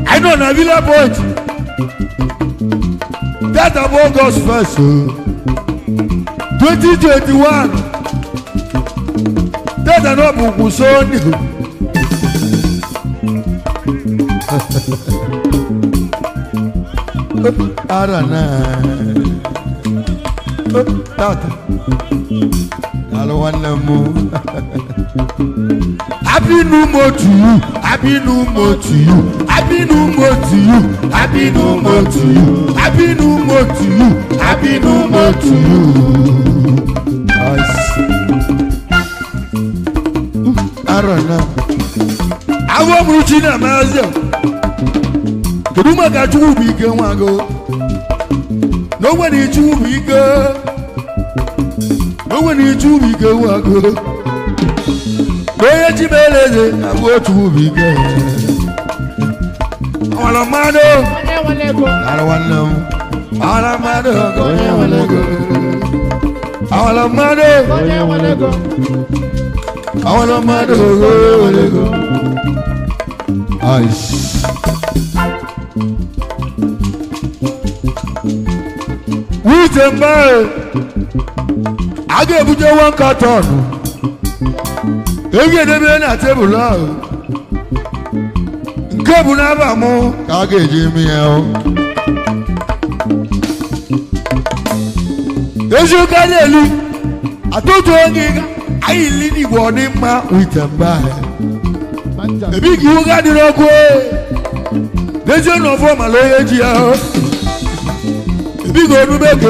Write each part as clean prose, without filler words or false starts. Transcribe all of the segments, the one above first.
I know na Villa Point. That of August 1st, 2021. That of August Sunday. Arana. Tata. Happy New Month to you. Happy New Month to you. Happy New Month to you. Happy New Month to you. Happy New Month to you. Happy New Month to you. Arana. Awo muruchina mazio. Keduma gachu bige wago. No one is too big. No one is too big. Wago. Where you beleze? I go too big. All of my no. I don't want no. All of my no. All of my no. All of my no. Ice. With a man, I gave you one carton. You get a man at table. Kabunaba mo, I gave Jimmy out. There's your canary. I told you, I leave the warning man with a man. The big you got the rock way. There's no form of loyalty. Big old baby,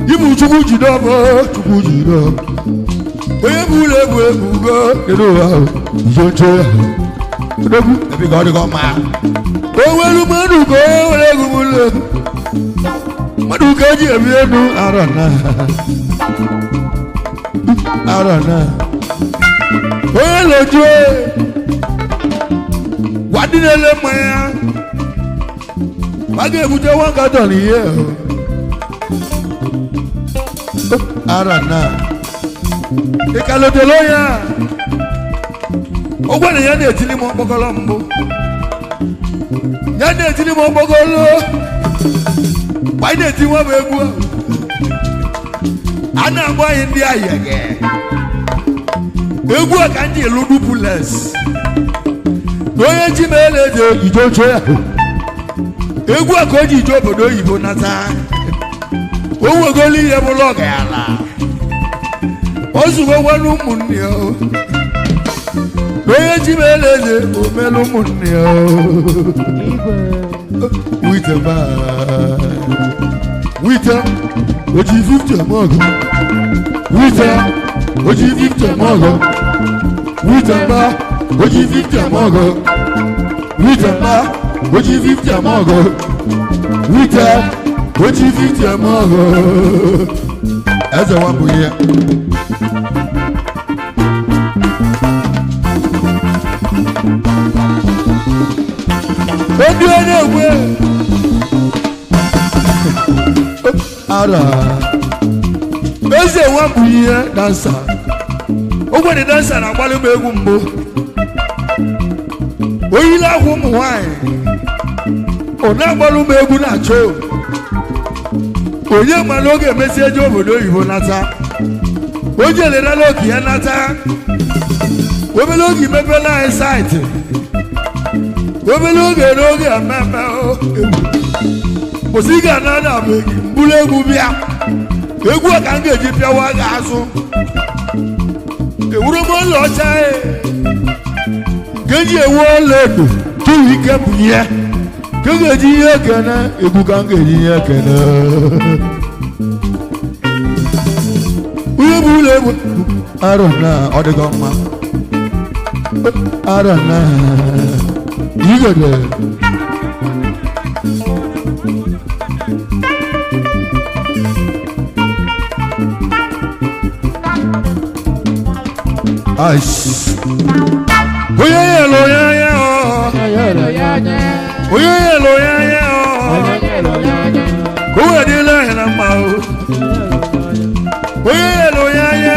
you move to Bujidaba, to Bujidaba. Where you live, where you go, you know, don't tell. Every God got mad. Oh, well, you man who go, where you live. What do you get? You know, I don't know. Well, what did I let my I gave you one cut on here. I don't know. The Calotoloya. Oh, when you had Tilimo Bocolombo. You had Tilimo Bocolo. Why did you want to go? I'm not buying the eye again. You work until Ludupulas. No, you don't share. Egu akoji ijobo do yibo nata. Owo goli ye mo loga ala. Osugo wanu munni o. Oye jimeleze o melu munni o. Witema. Oji 50 mogo. Oji 50 mogo. Witema. Oji 50 mogo. Witema. Oji 50 amogo, Wita, Oji 50 amogo. As a one here. Don't do anywhere. Ara. As a one here dancer. Over the dancer, I'm going to make umbo. Oyila woman wine. Ona gbalu megu na cho. Oye ma loge message obodo yibo nata. Oje le na logi ya nata. Obe logi mepela insight. Obe loge amama o. Musiga na na be mbulegu bia. Egu aka ngeji pia wa ga asu. Ewuro mo lo cha e. Geji ewo ledo. Tu ike buye. Kangeji yakana, egu kangeji yakana. Uyebule, arana, odegoma. Arana, you got it. Ice. Oye lo ya ya. Oye lo ya ya. Go de la na ma. Oye lo ya ya.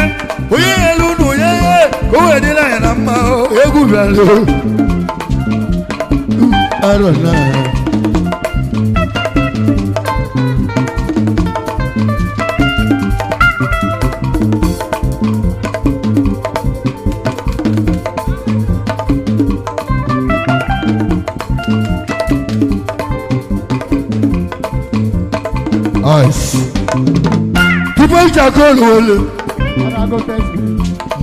Oye lo no ya ya. Go de la na ma. Egu balo. arọ̀nà. Ice. People charcoal wole.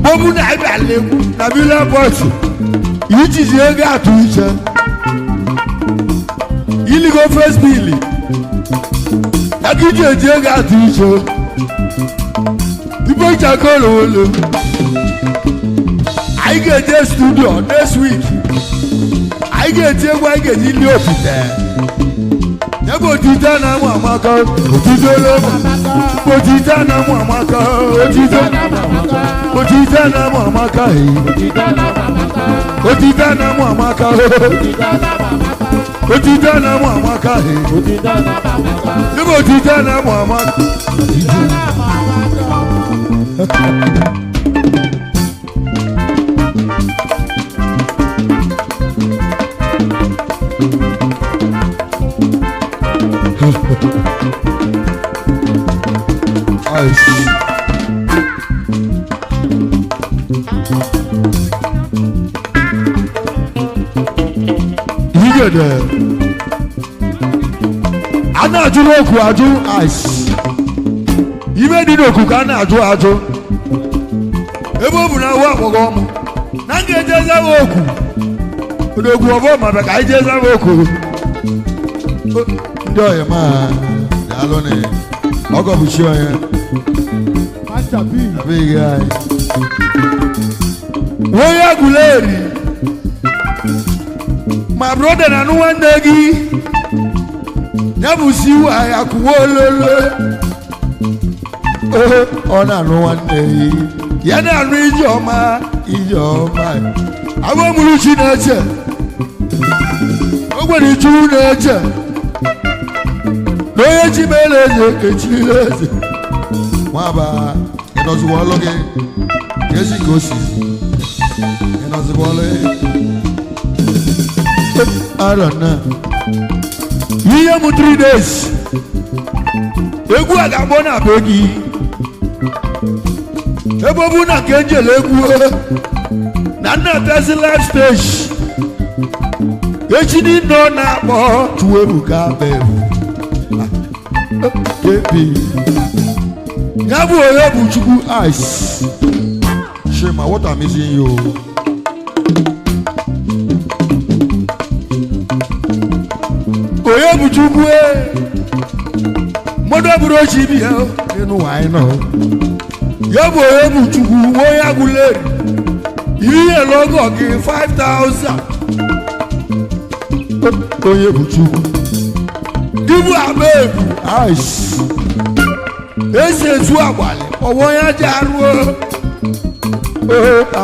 Bomu na ibe aleku na bila boss. Yiti zenga atuisha. Ili go first bill. Akije zenga atuisha. People charcoal wole. I get the studio next week. I get the new office. Yabo tita na mu amaka, otito lo mu. Otita na mu amaka, otito. Otita na mu amaka, otita na mu amaka, otita na mu amaka, yabo tita na mu amaka. Ana ajuru oku aju ice. Ibe di oku ka na aju aju. Ebe obu na wa akpogo mu. Na nge jeza oku. Odogu obo ma be ka jeza oku. Ndo ye ma dalo ne. Ogo bu shi oye. Master B. Big guy. Wo ya guleri. My brother na no one dagi. Yabusi wa yakuwololo. Ona no one day. Yana rijoma, ijoma. Awo muluchi nache. Ogwani chu nache. Oye chibeleze, echileze. Mwaba, enozi wologe. Yesi kosi. Enozi wologe. I don't know. Here mu 3 days. Egu agabona begi. Ebobu na kenjele egu. Nana tesi life stage. Echini no na bo tuwebuka bebu. Baby. Yabu oyebu chuku ice. Shema, what I'm missing you. Oye buchukwe modo burochi bi e enu wa ina yo bo oye buchukwu wo ya gule iye logo ki 5,000 oye buchukwu dibu abebu ice ese tu agbale owo ya jaru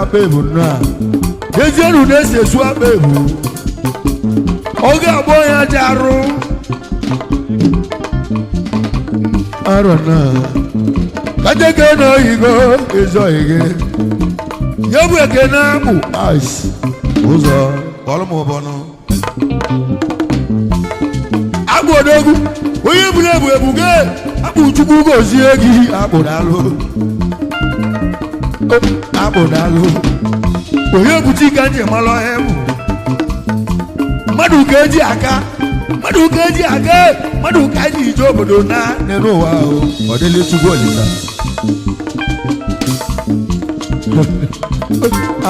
abebu na ejeru na ese tu abebu Oga boya jaru Arona Kajeke no igo Izo ige Yebu eke na mu Ice Uzo Kolo mo bono Abu odogu Oye bulebu ebuge Abu chukwu gozi egi Abu dalo Abu dalo Oye butika nje malo hebu Madu keji aka Madu kaji ijobodo na nenu wa o Odele tugo olisa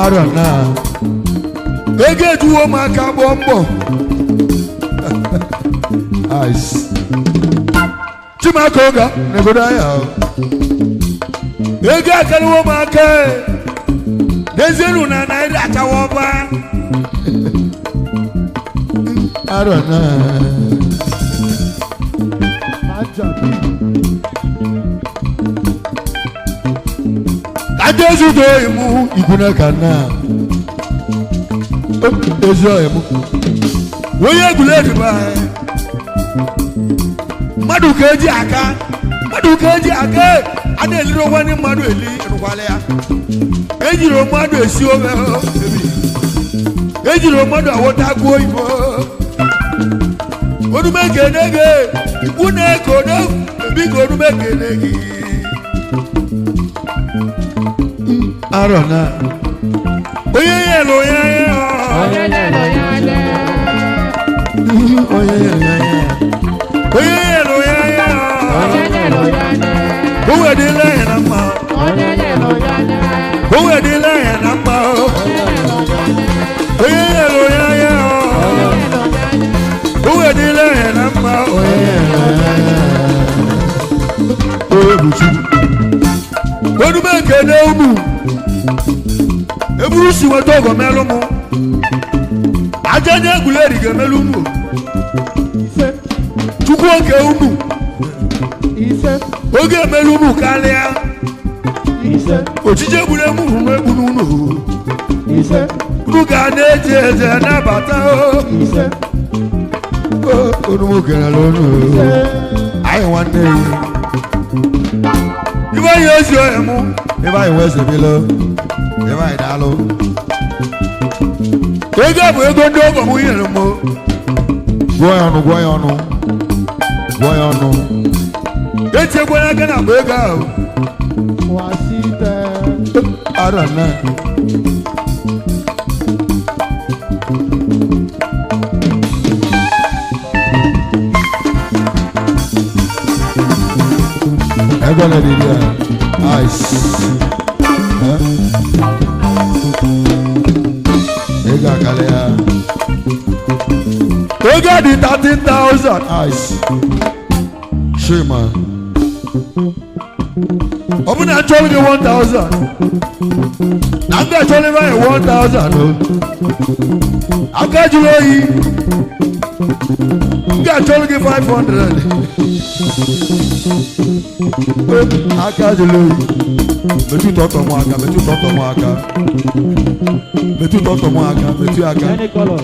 Arona Ege tuwo maka bombo Ice Chima konga negoda ya Ege akaluwo maka Dezenu na naira atawoba I don't know. I just do him. You couldn't can now. Enjoy him. We are glad by Madu Kaji Aka. And a little one in Madu and Walia. Ejiro Madu is your baby. Ejiro Madu, what I go for. onume kenege ikune kono biko onume kenegi arona oye yelo ya Oye yelo ya ya. oye yelo ya oye yelo ya Oye yelo ya ya. owe de la na ma Oye yelo ya ya. owe de la na ma oye yelo ya ya owe de la na ma oye yelo ya ya oye buju onume kene umu eburu si wọ́n tó gọ̀mẹ́ ló mú ajẹ́jẹ́ gùlẹ̀ rí gẹ̀mẹ́ ló mú chukwu oge unu oge emẹ́ ló mú kálíà òjíjẹ́ gùlẹ̀ mú fún ẹgbù n'unu unu ga na-eji eje n'abata onumu gẹ̀rẹ̀ lónú ayé nwanne ibe yi ezi ọ̀yẹ̀ mú ibe ayi wẹ́sẹ̀ bí lọ. Eba idalo. Ego bụ ego ndị ọgọ m nyere m. Gụọ ya ọnụ. Echekwala aka na ego ahụ. Wasite. Arana. Ego na didi ya. Ice. Ega kalea. Ega di 13,000. Ice. Shema. Open actually get 1,000. I'm actually buying 1,000. I'm actually. I'm actually get 500. Actually. Metu toto mwaka. Metu aka. Any color.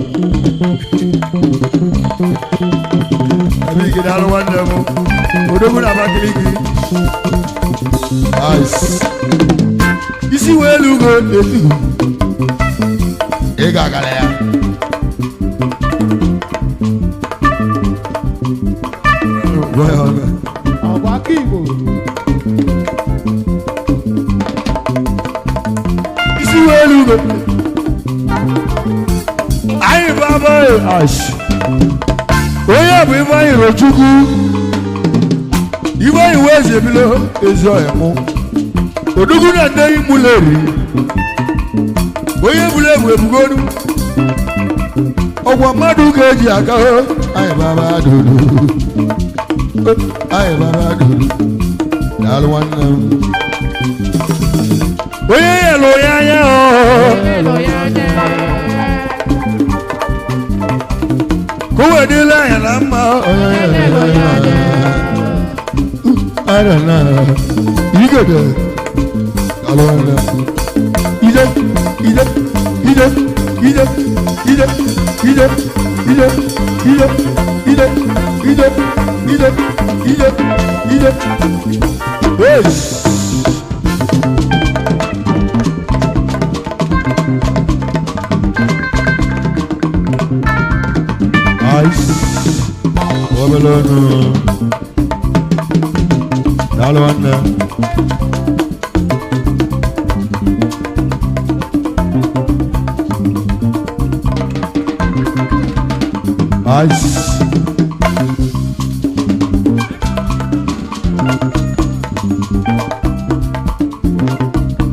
Abi kidalo wandemo. Odogu na bakiliki. Nice. Isi welu go etu. Ega galea. Royo. Awakibo. Lugo. Ayi baba ash. Oya bu ifa irochuku. Ifa iweze bilo ezo emu. Odugu na ndeyi muleri. Oye bule bu ebugonu. Ogwa madu keji aka ho. Ayi baba dudu. Ayi baba dudu. Dalu wannan. Oye yelo ya ya o. Yelo ya ya. Kowe di la ya la ma. Yelo ya ya. I don't know. You go there. Alona. Ide. Yes. Ice. Wabelano. Alona. Ice.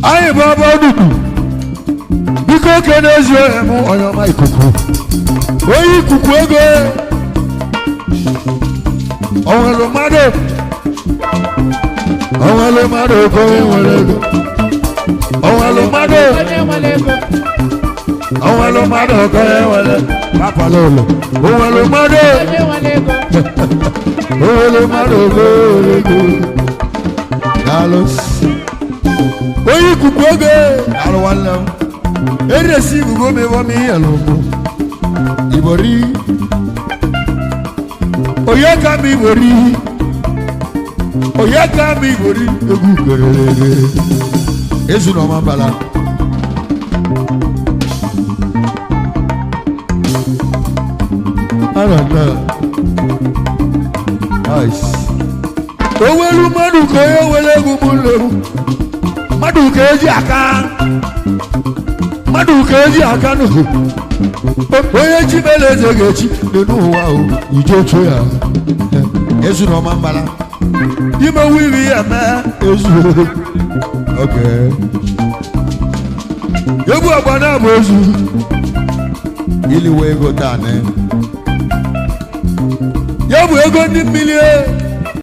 Aye baba dudu. Biko kenezio emu oyoma ikuku. Oyi ikuku ego. Onwelo mado ko enwelego. Onwelo mado ko enwele. Papa lolo. Onwelo mado ko enwelego. Carlos. Oyi ikuku ego. Alo wala. Eresi gugo me wa mi alomo. Ibori. Oyaka mi ibori. Egu kerere. Ezu no mambala. I don't know. Nice. Owelu mmadụ ka onye were egwu m nlewu mmadụ ka eji aka mmadụ ka eji aka n'ụhụ onye chi mere eze ga-echi dị n'ụwa ahụ ije ocho ya ezu na ọma mbala ime wiri ya mee ezu oke egwu agba na-abụ ezu iliwe ego taa ya bụ ego ndị mmiri